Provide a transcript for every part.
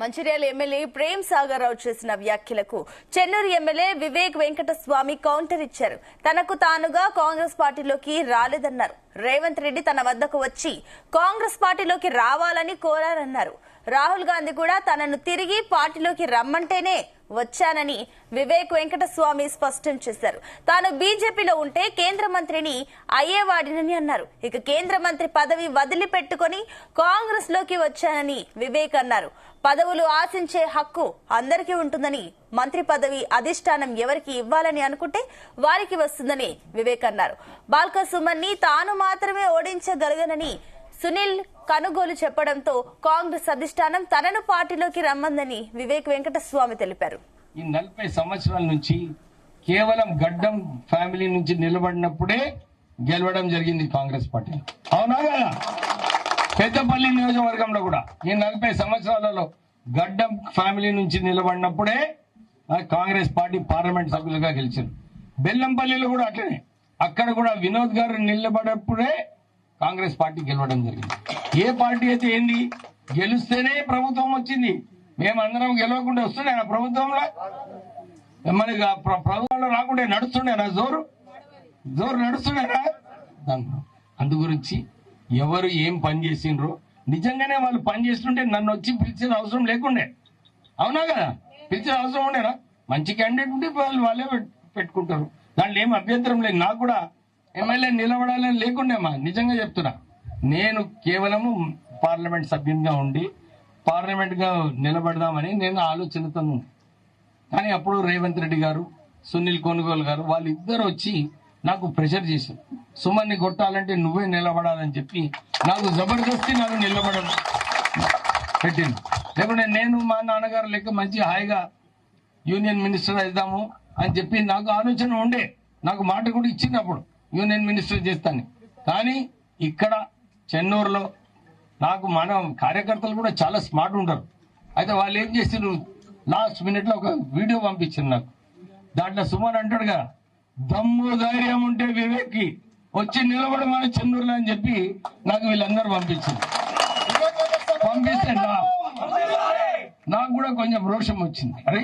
Mancherial MLA Prem Sagar రావు చేసిన వ్యాఖ్యలకు Chennur MLA Vivek Venkataswamy counter ఇచ్చారు. తనకు తానుగా కాంగ్రెస్ పార్టీలోకి రాలేదన్నారు. రేవంత్ రెడ్డి తన వద్దకు వచ్చి కాంగ్రెస్ పార్టీలోకి రావాలని కోరారన్నారు. రాహుల్ గాంధీ కూడా తనను తిరిగి పార్టీలోకి రమ్మంటేనే వచ్చానని వివేక్ వెంకటస్వామి స్పష్టం చేశారు. తాను బీజేపీలో ఉంటే కేంద్ర మంత్రిని అయ్యేవాడినని అన్నారు. ఇక కేంద్ర మంత్రి పదవి వదిలిపెట్టుకుని కాంగ్రెస్ లోకి వచ్చానని వివేక్ అన్నారు. పదవులు ఆశించే హక్కు అందరికీ ఉంటుందని, మంత్రి పదవి అధిష్టానం ఎవరికి ఇవ్వాలని అనుకుంటే వారికి వస్తుందని వివేక్ అన్నారు. బాల్క సుమన్ ని తాను మాత్రమే ఓడించగలగనని సునీల్ కనుగోలు చెప్పడంతో కాంగ్రెస్ అధిష్టానం తనను పార్టీలోకి రమ్మందని వివేక్ వెంకటస్వామి తెలిపారు. ఈ 40 సంవత్సరాల నుంచి కేవలం గడ్డం ఫ్యామిలీ నుంచి నిలబడినప్పుడే గెలవడం జరిగింది కాంగ్రెస్ పార్టీ. అవునా కదా? పెద్దపల్లి నియోజకవర్గంలో కూడా ఈ 40 సంవత్సరాలలో గడ్డం ఫ్యామిలీ నుంచి నిలబడినప్పుడే కాంగ్రెస్ పార్టీ పార్లమెంట్ సభ్యులుగా గెలిచారు. బెల్లంపల్లిలో కూడా అట్లనే, అక్కడ కూడా వినోద్ గారు నిలబడినప్పుడే కాంగ్రెస్ పార్టీ గెలవడం జరిగింది. ఏ పార్టీ అయితే ఏంది, గెలిస్తేనే ప్రభుత్వం వచ్చింది. మేమందరం గెలవకుండా వస్తుండే ఆ ప్రభుత్వంలో, మనకి ప్రభుత్వంలో రాకుంటే నడుస్తుండేనా? జోరు నడుస్తుండేనా? అందు గురించి ఎవరు ఏం పని చేసిండ్రో, నిజంగానే వాళ్ళు పని చేస్తుంటే నన్ను వచ్చి పిలిచిన అవసరం లేకుండే. అవునా కదా? పిలిచిన అవసరం ఉండేనా? మంచి క్యాండిడేట్ ఉంటే వాళ్ళే పెట్టుకుంటారు, దాంట్లో ఏం అభ్యంతరం లేదు. నాకు కూడా ఎమ్మెల్యే నిలబడాలని లేకుండేమా, నిజంగా చెప్తున్నా. నేను కేవలము పార్లమెంట్ సభ్యునిగా ఉండి పార్లమెంట్ గా నిలబడదామని నేను ఆలోచనతో ఉంది. కానీ అప్పుడు రేవంత్ రెడ్డి గారు, సునీల్ కొనుగోలు గారు వాళ్ళిద్దరు వచ్చి నాకు ప్రెషర్ చేశారు. సుమన్ని కొట్టాలంటే నువ్వే నిలబడాలని చెప్పి నాకు జబర్దస్తి నాకు నిలబడడం పెట్టింది. లేకుంటే నేను మా నాన్నగారు లెక్క మంచి హాయిగా యూనియన్ మినిస్టర్ అవుదాము అని చెప్పి నాకు ఆలోచన ఉండే. నాకు మాట కూడా ఇచ్చినప్పుడు యూనియన్ మినిస్టర్ చేస్తాను. కానీ ఇక్కడ చెన్నూరులో నాకు మన కార్యకర్తలు కూడా చాలా స్మార్ట్ ఉంటారు. అయితే వాళ్ళు ఏం చేస్తారు, లాస్ట్ మినిట్ లో ఒక వీడియో పంపించారు నాకు. దాంట్లో సుమన్ అంటాడుగా, దమ్ము ధైర్యం ఉంటే వివేక్కి వచ్చి నిలబడమని చెన్నూరులో అని చెప్పి నాకు వీళ్ళందరూ పంపించారు. పంపిస్తే నాకు కూడా కొంచెం రోషం వచ్చింది. అరే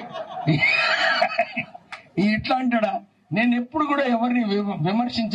ఇట్లా అంటాడా? నేను ఎప్పుడు కూడా ఎవరిని విమర్శించాను.